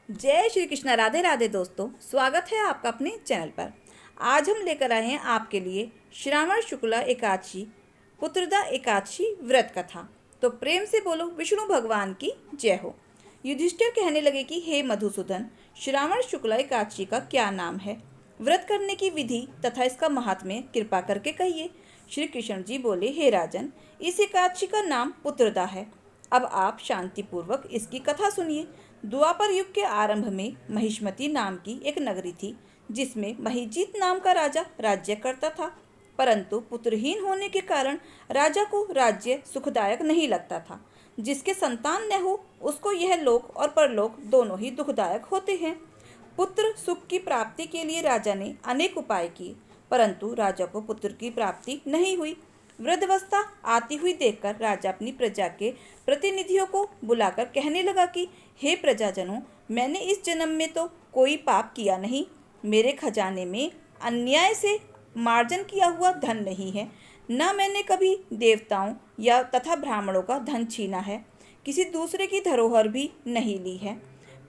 जय श्री कृष्ण। राधे राधे दोस्तों, स्वागत है आपका अपने चैनल पर। आज हम लेकर आए हैं आपके लिए श्रावण शुक्ला एकादशी पुत्रदा एकादशी व्रत कथा। तो प्रेम से बोलो विष्णु भगवान की जय हो। युधिष्ठिर कहने लगे कि हे मधुसूदन, श्रावण शुक्ला एकादशी का क्या नाम है, व्रत करने की विधि तथा इसका महात्म्य कृपा करके कहिए। श्री कृष्ण जी बोले, हे राजन, इस एकादशी का नाम पुत्रदा है। अब आप शांतिपूर्वक इसकी कथा सुनिए। द्वापर युग के आरंभ में महिष्मती नाम की एक नगरी थी, जिसमें महिजीत नाम का राजा राज्य करता था। परंतु पुत्रहीन होने के कारण राजा को राज्य सुखदायक नहीं लगता था। जिसके संतान न हो उसको यह लोक और परलोक दोनों ही दुखदायक होते हैं। पुत्र सुख की प्राप्ति के लिए राजा ने अनेक उपाय किए, परंतु राजा को पुत्र की प्राप्ति नहीं हुई। वृद्धावस्था आती हुई देखकर राजा अपनी प्रजा के प्रतिनिधियों को बुलाकर कहने लगा कि हे प्रजाजनों, मैंने इस जन्म में तो कोई पाप किया नहीं। मेरे खजाने में अन्याय से मार्जन किया हुआ धन नहीं है। न मैंने कभी देवताओं या तथा ब्राह्मणों का धन छीना है। किसी दूसरे की धरोहर भी नहीं ली है।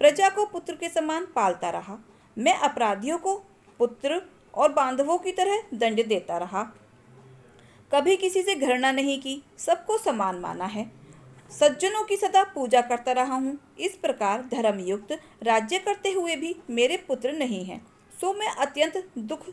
प्रजा को पुत्र के समान पालता रहा। मैं अपराधियों को पुत्र और बांधवों की तरह दंड देता रहा। कभी किसी से घृणा नहीं की, सबको समान माना है। सज्जनों की सदा पूजा करता रहा हूँ। इस प्रकार धर्मयुक्त राज्य करते हुए भी मेरे पुत्र नहीं हैं, सो मैं अत्यंत दुख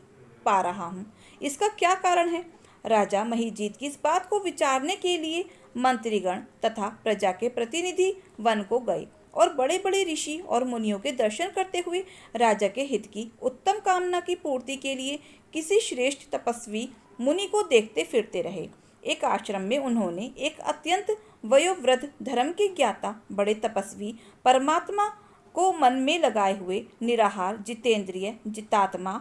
पा रहा हूँ। इसका क्या कारण है? राजा महिजीत की इस बात को विचारने के लिए मंत्रीगण तथा प्रजा के प्रतिनिधि वन को गए और बड़े बड़े ऋषि और मुनियों के दर्शन करते हुए राजा के हित की उत्तम कामना की पूर्ति के लिए किसी श्रेष्ठ तपस्वी मुनि को देखते फिरते रहे। एक आश्रम में उन्होंने एक अत्यंत वयोवृद्ध धर्म के ज्ञाता बड़े तपस्वी परमात्मा को मन में लगाए हुए निराहार जितेंद्रिय जितात्मा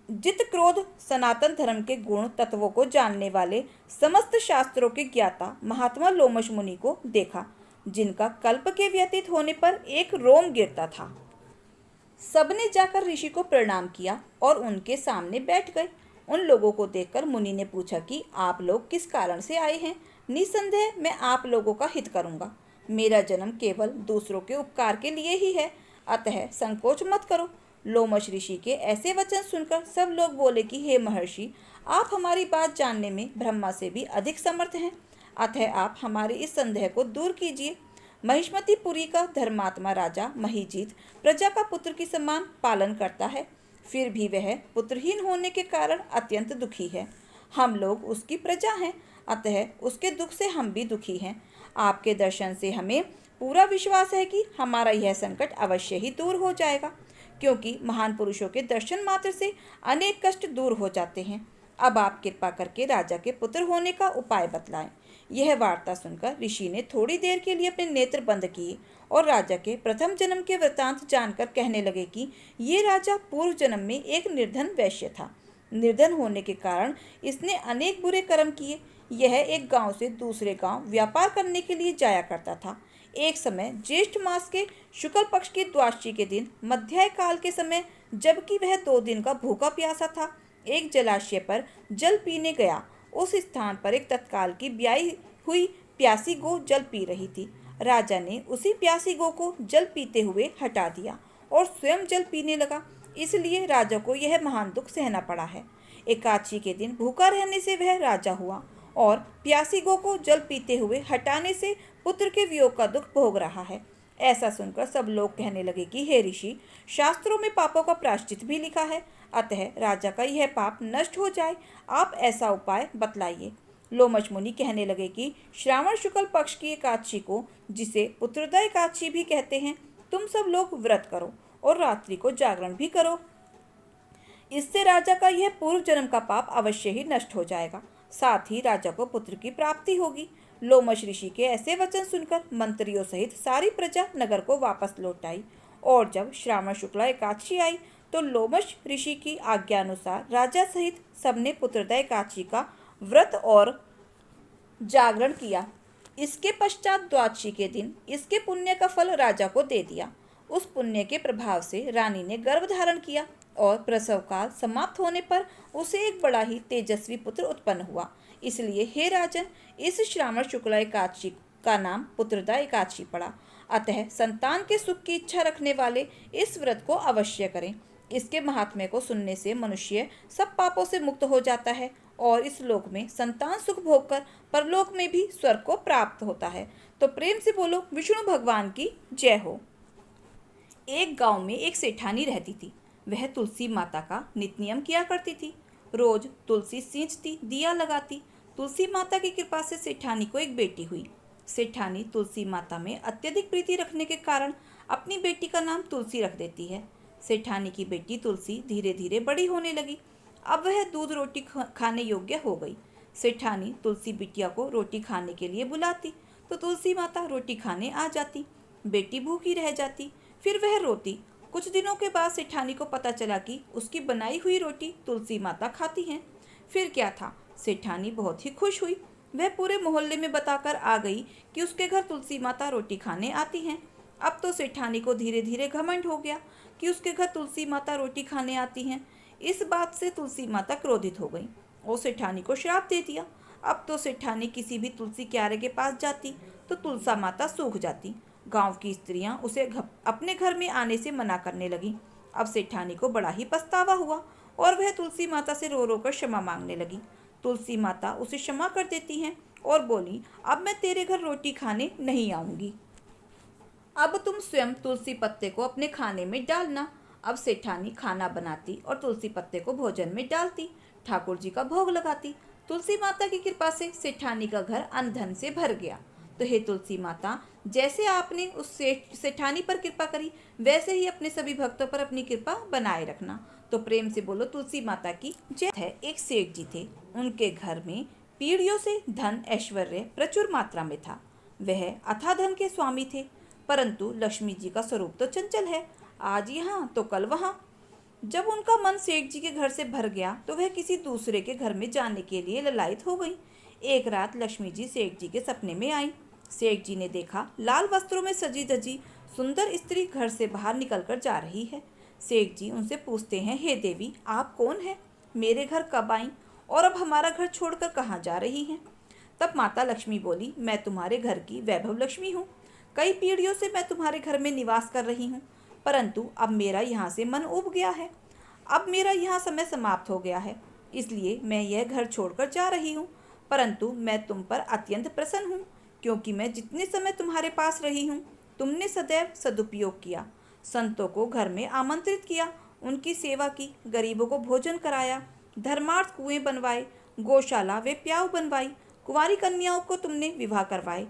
जित क्रोध सनातन धर्म के गुण तत्वों को जानने वाले समस्त शास्त्रों के ज्ञाता महात्मा लोमश मुनि को देखा, जिनका कल्प के व्यतीत होने पर एक रोम गिरता था। सबने जाकर ऋषि को प्रणाम किया और उनके सामने बैठ गए। उन लोगों को देखकर मुनि ने पूछा कि आप लोग किस कारण से आए हैं? निस्संदेह मैं आप लोगों का हित करूंगा। मेरा जन्म केवल दूसरों के उपकार के लिए ही है, अतः संकोच मत करो। लोमश ऋषि के ऐसे वचन सुनकर सब लोग बोले कि हे महर्षि, आप हमारी बात जानने में ब्रह्मा से भी अधिक समर्थ हैं, अतः आप हमारे इस संदेह को दूर कीजिए। महिष्मतीपुरी का धर्मात्मा राजा महिजीत प्रजा का पुत्र की समान पालन करता है, फिर भी वह पुत्रहीन होने के कारण अत्यंत दुखी है। हम लोग उसकी प्रजा हैं, अतः उसके दुख से हम भी दुखी हैं। आपके दर्शन से हमें पूरा विश्वास है कि हमारा यह संकट अवश्य ही दूर हो जाएगा, क्योंकि महान पुरुषों के दर्शन मात्र से अनेक कष्ट दूर हो जाते हैं। अब आप कृपा करके राजा के पुत्र होने का उपाय बतलाएं। यह वार्ता सुनकर ऋषि ने थोड़ी देर के लिए अपने नेत्र बंद किए और राजा के प्रथम जन्म के वृतांत जानकर कहने लगे कि ये राजा पूर्व जन्म में एक निर्धन वैश्य था। निर्धन होने के कारण इसने अनेक बुरे कर्म किए। यह एक गांव से दूसरे गांव व्यापार करने के लिए जाया करता था। एक समय ज्येष्ठ मास के शुक्ल पक्ष की द्वादशी के दिन मध्याह्न काल के समय, जबकि वह 2 दिन का भूखा प्यासा था, एक जलाशय पर जल पीने गया। उस स्थान पर एक तत्काल की ब्याई हुई प्यासी गो जल पी रही थी। राजा ने उसी प्यासी गो को जल पीते हुए हटा दिया और स्वयं जल पीने लगा, इसलिए राजा को यह महान दुख सहना पड़ा है। एकादशी के दिन भूखा रहने से वह राजा हुआ और प्यासी गो को जल पीते हुए हटाने से पुत्र के वियोग का दुख भोग रहा है। ऐसा सुनकर सब लोग कहने लगे कि हे ऋषि, शास्त्रों में पापों का प्रायश्चित भी लिखा है, अतः राजा का यह पाप नष्ट हो जाए, आप ऐसा उपाय बतलाइए। लोमश मुनि कहने लगे कि श्रावण शुक्ल पक्ष की एकादशी को, जिसे पुत्रदा एकादशी भी कहते हैं, तुम सब लोग व्रत करो और रात्रि को जागरण भी करो। इससे राजा का यह पूर्व जन्म का पाप अवश्य ही नष्ट हो जाएगा, साथ ही राजा को पुत्र की प्राप्ति होगी। लोमश ऋषि के ऐसे वचन सुनकर मंत्रियों सहित सारी प्रजा नगर को वापस लौट आई और जब श्रावण शुक्ला एकादशी आई तो लोमश ऋषि की आज्ञा अनुसार राजा सहित सबने पुत्रदा एकादशी का व्रत और जागरण किया। इसके पश्चात द्वादशी के दिन इसके पुण्य का फल राजा को दे दिया। उस पुण्य के प्रभाव से रानी ने गर्भ धारण किया और प्रसव काल समाप्त होने पर उसे एक बड़ा ही तेजस्वी पुत्र उत्पन्न हुआ। इसलिए हे राजन, इस श्रावण शुक्ला एकादशी का नाम पुत्रदा एकादशी पड़ा। अतः संतान के सुख की इच्छा रखने वाले इस व्रत को अवश्य करें। इसके महात्म्य को सुनने से मनुष्य सब पापों से मुक्त हो जाता है और इस लोक में संतान सुख भोगकर परलोक में भी स्वर्ग को प्राप्त होता है। तो प्रेम से बोलो विष्णु भगवान की जय हो। एक गांव में एक सेठानी रहती थी। वह तुलसी माता का नित्य नियम किया करती थी। रोज तुलसी सींचती, दिया लगाती। तुलसी माता की कृपा से सेठानी को एक बेटी हुई। सेठानी तुलसी माता में अत्यधिक प्रीति रखने के कारण अपनी बेटी का नाम तुलसी रख देती है। सेठानी की बेटी तुलसी धीरे धीरे बड़ी होने लगी। अब वह दूध रोटी खाने योग्य हो गई। सेठानी तुलसी बिटिया को रोटी खाने के लिए बुलाती तो तुलसी माता रोटी खाने आ जाती। बेटी भूखी रह जाती, फिर वह रोती। कुछ दिनों के बाद सेठानी को पता चला कि उसकी बनाई हुई रोटी तुलसी माता खाती हैं। फिर क्या था, सेठानी बहुत ही खुश हुई। वह पूरे मोहल्ले में बताकर आ गई कि उसके घर तुलसी माता रोटी खाने आती हैं। अब तो सेठानी को धीरे धीरे घमंड हो गया कि उसके घर तुलसी माता रोटी खाने आती हैं। इस बात से तुलसी माता क्रोधित हो गई और सेठानी को श्राप दे दिया। अब तो सेठानी किसी भी तुलसी क्यारे के पास जाती तो तुलसा माता सूख जाती। गांव की स्त्रियां उसे अपने घर में आने से मना करने लगी। अब सेठानी को बड़ा ही पछतावा हुआ और वह तुलसी माता से रो रो कर क्षमा मांगने लगी। तुलसी माता उसे क्षमा कर देती हैं और बोली, अब मैं तेरे घर रोटी खाने नहीं आऊंगी। अब तुम स्वयं तुलसी पत्ते को अपने खाने में डालना। अब सेठानी खाना बनाती और तुलसी पत्ते को भोजन में डालती, ठाकुर जी का भोग लगाती। तुलसी माता की कृपा से सेठानी का घर अन्न धन से भर गया। तो हे तुलसी माता, जैसे आपने उस सेठानी पर कृपा करी वैसे ही अपने सभी भक्तों पर अपनी कृपा बनाए रखना। तो प्रेम से बोलो तुलसी माता की जय है। एक सेठ जी थे। उनके घर में पीढ़ियों से धन ऐश्वर्य प्रचुर मात्रा में था। वह अथाह धन के स्वामी थे, परंतु लक्ष्मी जी का स्वरूप तो चंचल है, आज यहाँ तो कल वहाँ। जब उनका मन सेठ जी के घर से भर गया तो वह किसी दूसरे के घर में जाने के लिए ललायत हो गई। एक रात लक्ष्मी जी सेठ जी के सपने में आई। सेठ जी ने देखा लाल वस्त्रों में सजी धजी सुंदर स्त्री घर से बाहर निकलकर जा रही है। सेठ जी उनसे पूछते हैं, हे देवी, आप कौन हैं? मेरे घर कब आई और अब हमारा घर छोड़कर कहाँ जा रही हैं? तब माता लक्ष्मी बोली, मैं तुम्हारे घर की वैभव लक्ष्मी हूँ। कई पीढ़ियों से मैं तुम्हारे घर में निवास कर रही हूँ, परंतु अब मेरा यहाँ से मन उब गया है। अब मेरा यहाँ समय समाप्त हो गया है, इसलिए मैं यह घर छोड़कर जा रही हूँ। परंतु मैं तुम पर अत्यंत प्रसन्न हूँ, क्योंकि मैं जितने समय तुम्हारे पास रही हूँ तुमने सदैव सदुपयोग किया। संतों को घर में आमंत्रित किया, उनकी सेवा की, गरीबों को भोजन कराया, धर्मार्थ कुएं बनवाए, गौशाला वे प्याऊ बनवाई, कुंवारी कन्याओं को तुमने विवाह करवाए,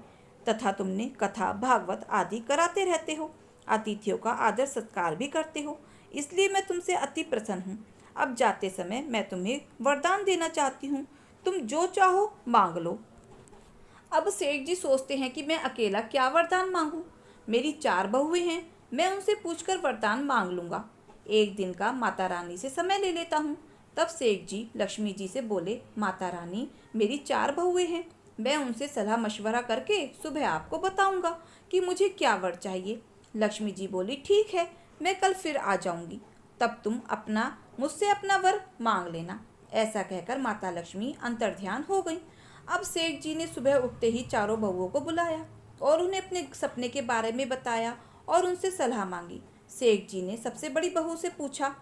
तथा तुमने कथा भागवत आदि कराते रहते हो। अतिथियों का आदर सत्कार भी करते हो, इसलिए मैं तुमसे अति प्रसन्न हूँ। अब जाते समय मैं तुम्हें वरदान देना चाहती हूँ, तुम जो चाहो मांग लो। अब सेठ जी सोचते हैं कि मैं अकेला क्या वरदान मांगूं? मेरी 4 बहुएं हैं, मैं उनसे पूछकर वरदान मांग लूँगा। एक दिन का माता रानी से समय ले लेता हूँ। तब सेठ जी लक्ष्मी जी से बोले, माता रानी, मेरी 4 बहुएं हैं, मैं उनसे सलाह मशवरा करके सुबह आपको बताऊंगा कि मुझे क्या वर चाहिए। लक्ष्मी जी बोली, ठीक है, मैं कल फिर आ जाऊंगी, तब तुम मुझसे अपना वर मांग लेना। ऐसा कहकर माता लक्ष्मी अंतर्ध्यान हो गई। अब सेठ जी ने सुबह उठते ही चारों बहुओं को बुलाया और उन्हें अपने सपने के बारे में बताया और उनसे सलाह मांगी। सेठ जी ने सबसे बड़ी बहू से पूछा।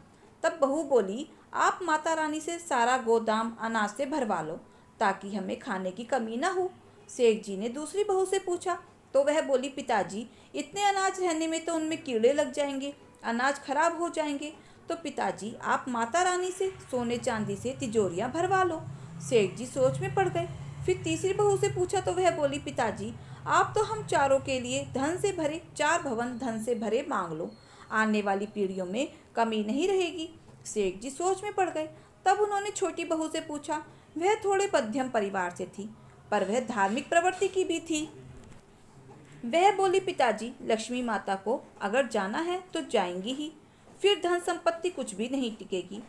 तब बहू बोली, आप माता रानी से सारा गोदाम अनाज से भरवा लो ताकि हमें खाने की कमी ना हो। सेठ जी ने दूसरी बहू से पूछा तो वह बोली, पिताजी, इतने अनाज रहने में तो उनमें कीड़े लग जाएंगे, अनाज खराब हो जाएंगे। तो पिताजी, आप माता रानी से सोने चांदी से तिजोरियां भरवा लो। सेठ जी सोच में पड़ गए। फिर तीसरी बहू से पूछा तो वह बोली, पिताजी, आप तो हम चारों के लिए धन से भरे 4 भवन धन से भरे मांग लो, आने वाली पीढ़ियों में कमी नहीं रहेगी। सेठ जी सोच में पड़ गए। तब उन्होंने छोटी बहू से पूछा। वह थोड़े मध्यम परिवार से थी, पर वह धार्मिक प्रवृत्ति की भी थी। वह बोली, पिताजी, लक्ष्मी माता को अगर जाना है तो जाएंगी ही, फिर धन संपत्ति कुछ भी नहीं टिकेगी,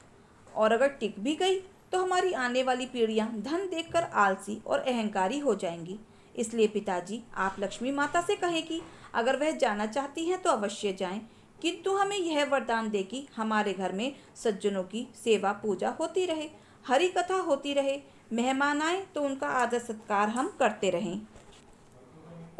और अगर टिक भी गई तो हमारी आने वाली पीढ़ियां धन देखकर आलसी और अहंकारी हो जाएंगी। इसलिए पिताजी, आप लक्ष्मी माता से कहें कि अगर वह जाना चाहती हैं तो अवश्य जाएं, किंतु हमें यह वरदान दे कि हमारे घर में सज्जनों की सेवा पूजा होती रहे, हरि कथा होती रहे, मेहमान आए तो उनका आदर सत्कार हम करते रहें।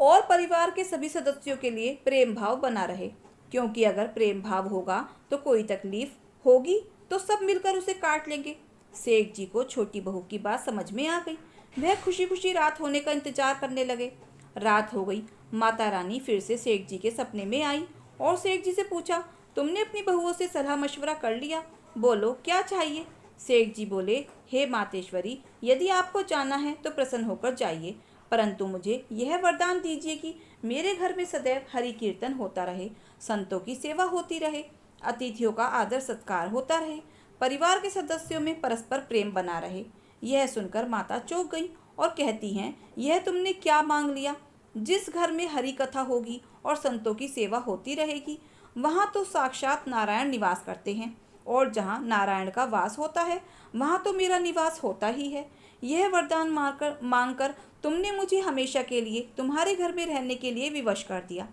और परिवार के सभी सदस्यों के लिए प्रेम भाव बना रहे, क्योंकि अगर प्रेम भाव होगा तो कोई तकलीफ होगी तो सब मिलकर उसे काट लेंगे। सेठ जी को छोटी बहू की बात समझ में आ गई। वह खुशी खुशी रात होने का इंतजार करने लगे। रात हो गई। माता रानी फिर से सेठ जी के सपने में आई और सेठ जी से पूछा, तुमने अपनी बहुओं से सलाह मशवरा कर लिया? बोलो क्या चाहिए? सेठ जी बोले, हे मातेश्वरी, यदि आपको जाना है तो प्रसन्न होकर जाइए, परंतु मुझे यह वरदान दीजिए कि मेरे घर में सदैव हरि कीर्तन होता रहे, संतों की सेवा होती रहे, अतिथियों का आदर सत्कार होता रहे, परिवार के सदस्यों में परस्पर प्रेम बना रहे। यह सुनकर माता चौंक गई और कहती हैं, यह तुमने क्या मांग लिया? जिस घर में हरि कथा होगी और संतों की सेवा होती रहेगी, वहाँ तो साक्षात नारायण निवास करते हैं, और जहाँ नारायण का वास होता है वहाँ तो मेरा निवास होता ही है। यह वरदान मांगकर तुमने मुझे हमेशा के लिए तुम्हारे घर में रहने के लिए विवश कर दिया।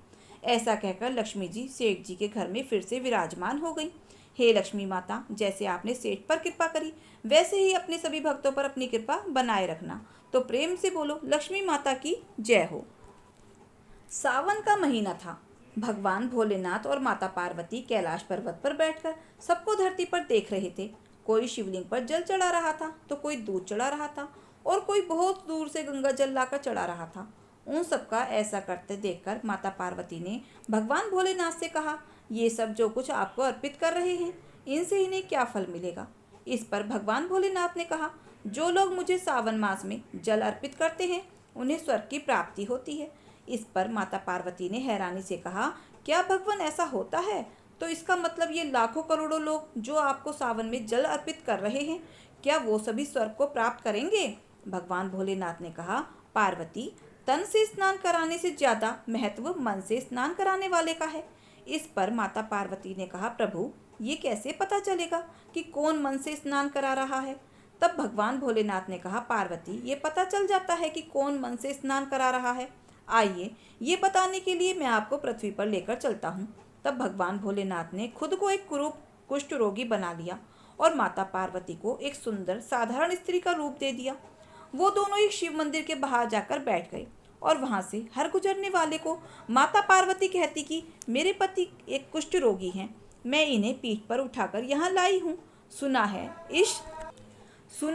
ऐसा कहकर लक्ष्मी जी सेठ जी के घर में फिर से विराजमान हो गई। हे लक्ष्मी माता, जैसे आपने सेठ पर कृपा करी वैसे ही अपने सभी भक्तों पर अपनी कृपा बनाए रखना। तो प्रेम से बोलो, लक्ष्मी माता की जय हो। सावन का महीना था। भगवान भोलेनाथ और माता पार्वती कैलाश पर्वत पर बैठकर सबको धरती पर देख रहे थे। कोई शिवलिंग पर जल चढ़ा रहा था तो कोई दूध चढ़ा रहा था और कोई बहुत दूर से गंगा जल लाकर चढ़ा रहा था। उन सबका ऐसा करते देखकर माता पार्वती ने भगवान भोलेनाथ से कहा, ये सब जो कुछ आपको अर्पित कर रहे हैं, इनसे इन्हें क्या फल मिलेगा? इस पर भगवान भोलेनाथ ने कहा, जो लोग मुझे सावन मास में जल अर्पित करते हैं उन्हें स्वर्ग की प्राप्ति होती है। इस पर माता पार्वती ने हैरानी से कहा, क्या भगवान ऐसा होता है? तो इसका मतलब ये लाखों करोड़ों लोग जो आपको सावन में जल अर्पित कर रहे हैं, क्या वो सभी स्वर्ग को प्राप्त करेंगे? भगवान भोलेनाथ ने कहा, पार्वती, तन से स्नान कराने से ज्यादा महत्व मन से स्नान कराने वाले का है। इस पर माता पार्वती ने कहा, प्रभु, ये कैसे पता चलेगा कि कौन मन से स्नान करा रहा है? तब भगवान भोलेनाथ ने कहा, पार्वती, ये पता चल जाता है कि कौन मन से स्नान करा रहा है। आइए, ये बताने के लिए मैं आपको पृथ्वी पर लेकर चलता हूँ। तब भगवान भोलेनाथ ने खुद को एक कुरूप कुष्ठ रोगी बना लिया और माता पार्वती को एक सुंदर साधारण स्त्री का रूप दे दिया। वो दोनों एक शिव मंदिर के बाहर जाकर बैठ गए और वहां से हर गुजरने वाले को माता पार्वती कहती कि मेरे पति एक कुष्ठ रोगी हैं, मैं इन्हें पीठ पर उठाकर यहाँ लाई हूँ। सुना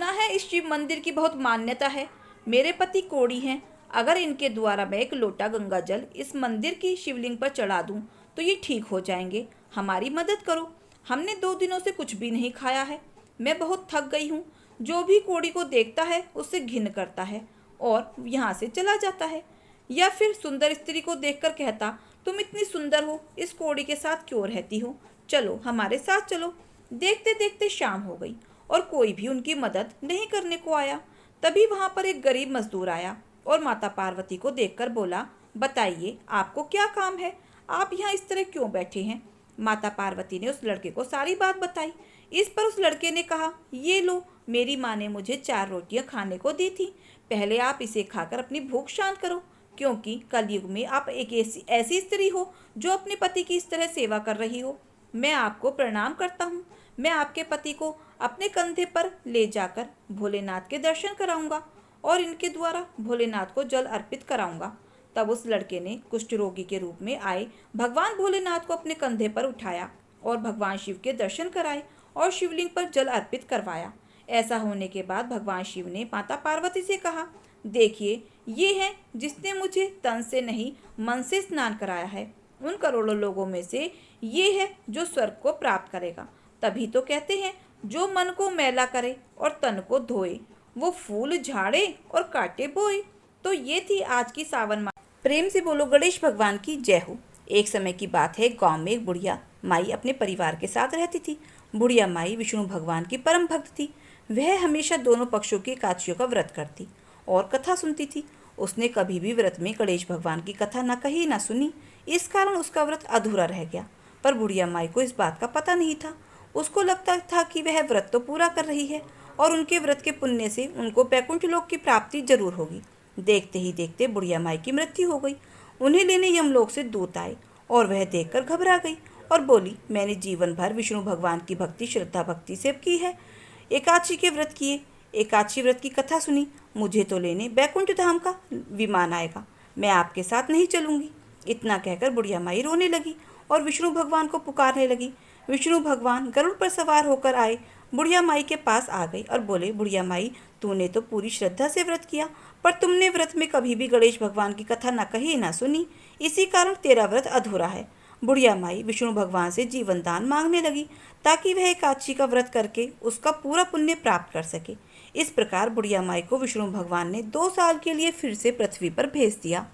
है इस शिव मंदिर की बहुत मान्यता है। मेरे पति कोढ़ी हैं, अगर इनके द्वारा मैं एक लोटा गंगा जल इस मंदिर की शिवलिंग पर चढ़ा दूं तो ये ठीक हो जाएंगे। हमारी मदद करो। हमने 2 दिनों से कुछ भी नहीं खाया है। मैं बहुत थक गई हूँ। जो भी कोढ़ी को देखता है उससे घिन करता है और यहाँ से चला जाता है। या फिर सुंदर स्त्री को देखकर कहता, तुम इतनी सुंदर हो, इस कोढ़ी के साथ क्यों रहती हो? चलो हमारे साथ चलो। देखते देखते शाम हो गई और कोई भी उनकी मदद नहीं करने को आया। तभी वहाँ पर एक गरीब मजदूर आया और माता पार्वती को देखकर बोला, बताइए आपको क्या काम है? आप यहाँ इस तरह क्यों बैठे हैं? माता पार्वती ने उस लड़के को सारी बात बताई। इस पर उस लड़के ने कहा, ये लो, मेरी माँ ने मुझे 4 रोटियाँ खाने को दी थी। पहले आप इसे खाकर अपनी भूख शांत करो, क्योंकि कलयुग में आप एक ऐसी स्त्री हो जो अपने पति की इस तरह सेवा कर रही हो। मैं आपको प्रणाम करता हूँ। मैं आपके पति को अपने कंधे पर ले जाकर भोलेनाथ के दर्शन कराऊंगा और इनके द्वारा भोलेनाथ को जल अर्पित कराऊंगा। तब उस लड़के ने कुष्ठ रोगी के रूप में आए भगवान भोलेनाथ को अपने कंधे पर उठाया और भगवान शिव के दर्शन कराए और शिवलिंग पर जल अर्पित करवाया। ऐसा होने के बाद भगवान शिव ने माता पार्वती से कहा, देखिए, ये है जिसने मुझे तन से नहीं मन से स्नान कराया है। उन करोड़ों लोगों में से ये है जो स्वर्ग को प्राप्त करेगा। तभी तो कहते हैं, जो मन को मैला करे और तन को धोए, वो फूल झाड़े और कांटे बोए। तो ये थी आज की सावन माह। प्रेम से बोलो गणेश भगवान की जय हो। एक समय की बात है, गांव में एक बुढ़िया माई अपने परिवार के साथ रहती थी। बुढ़िया माई विष्णु भगवान की परम भक्त थी। वह हमेशा दोनों पक्षों की एकादशियों का व्रत करती और कथा सुनती थी। उसने कभी भी व्रत में गणेश भगवान की कथा न कही न सुनी। इस कारण उसका व्रत अधूरा रह गया। पर बुढ़िया माई को इस बात का पता नहीं था। उसको लगता था कि वह व्रत तो पूरा कर रही है और उनके व्रत के पुण्य से उनको बैकुंठ लोक की प्राप्ति जरूर होगी। देखते ही देखते बुढ़िया माई की मृत्यु हो गई। उन्हें लेने यमलोक से दूत आए और वह देखकर घबरा गई और बोली, मैंने जीवन भर विष्णु भगवान की भक्ति श्रद्धा भक्ति से की है, एकादशी के व्रत किए, एकादशी व्रत की कथा सुनी, मुझे तो लेने बैकुंठ धाम का विमान आएगा। मैं आपके साथ नहीं चलूँगी। इतना कहकर बुढ़िया माई रोने लगी और विष्णु भगवान को पुकारने लगी। विष्णु भगवान गरुड़ पर सवार होकर आए, बुढ़िया माई के पास आ गई और बोले, बुढ़िया माई, तूने तो पूरी श्रद्धा से व्रत किया, पर तुमने व्रत में कभी भी गणेश भगवान की कथा न कही न सुनी, इसी कारण तेरा व्रत अधूरा है। बुढ़िया माई विष्णु भगवान से जीवन दान मांगने लगी ताकि वह एकादशी का व्रत करके उसका पूरा पुण्य प्राप्त कर सके। इस प्रकार बुढ़िया माई को विष्णु भगवान ने 2 साल के लिए फिर से पृथ्वी पर भेज दिया।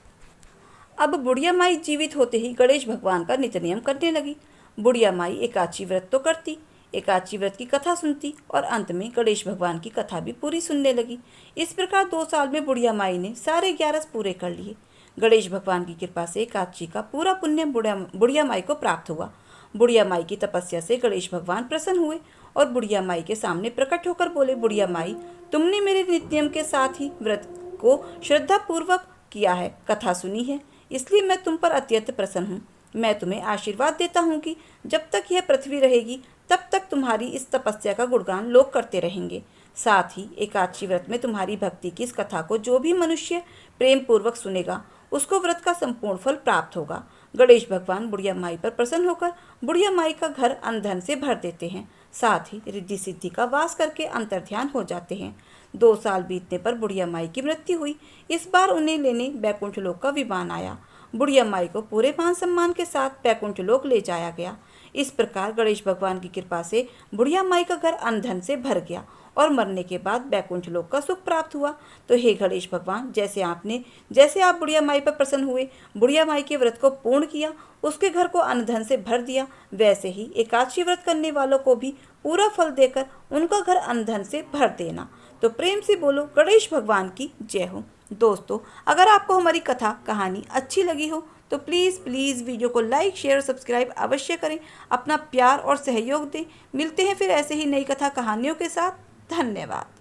अब बुढ़िया माई जीवित होते ही गणेश भगवान का नित्य नियम करने लगी। बुढ़िया माई एकादशी व्रत तो करती, एकादशी व्रत की कथा सुनती और अंत में गणेश भगवान की कथा भी पूरी सुनने लगी। इस प्रकार 2 साल में बुढ़िया माई ने सारे 11 पूरे कर लिए। गणेश भगवान की कृपा से एकादशी का पूरा पुण्य बुढ़िया माई को प्राप्त हुआ। बुढ़िया माई की तपस्या से गणेश भगवान प्रसन्न हुए और बुढ़िया माई के सामने प्रकट होकर बोले, बुढ़िया माई, तुमने मेरे नित्य नियम के साथ ही व्रत को श्रद्धापूर्वक किया है, कथा सुनी है, इसलिए मैं तुम पर अत्यंत प्रसन्न हूँ। मैं तुम्हें आशीर्वाद देता हूँ कि जब तक यह पृथ्वी रहेगी तब तक तुम्हारी इस तपस्या का गुणगान लोग करते रहेंगे। साथ ही एकादशी व्रत में तुम्हारी भक्ति की इस कथा को जो भी मनुष्य प्रेम पूर्वक सुनेगा उसको व्रत का संपूर्ण फल प्राप्त होगा। गणेश भगवान बुढ़िया माई पर प्रसन्न होकर बुढ़िया माई का घर अन्न धन से भर देते हैं, साथ ही रिद्धि सिद्धि का वास करके अंतर्ध्यान हो जाते हैं। 2 साल बीतने पर बुढ़िया माई की मृत्यु हुई। इस बार उन्हें लेने बैकुंठ लोक का विमान आया। बुढ़िया माई को पूरे मान सम्मान के साथ बैकुंठ लोक ले जाया गया। इस प्रकार गणेश भगवान की कृपा से बुढ़िया माई का घर अन्न धन से भर गया और मरने के बाद बैकुंठ लोक का सुख प्राप्त हुआ। तो हे गणेश भगवान, जैसे आप बुढ़िया माई पर प्रसन्न हुए, बुढ़िया माई के व्रत को पूर्ण किया, उसके घर को अन्न धन से भर दिया, वैसे ही एकादशी व्रत करने वालों को भी पूरा फल देकर उनका घर अन्न धन से भर देना। तो प्रेम से बोलो, गणेश भगवान की जय हो। दोस्तों, अगर आपको हमारी कथा कहानी अच्छी लगी हो तो प्लीज़ वीडियो को लाइक, शेयर और सब्सक्राइब अवश्य करें। अपना प्यार और सहयोग दें। मिलते हैं फिर ऐसे ही नई कथा कहानियों के साथ। धन्यवाद।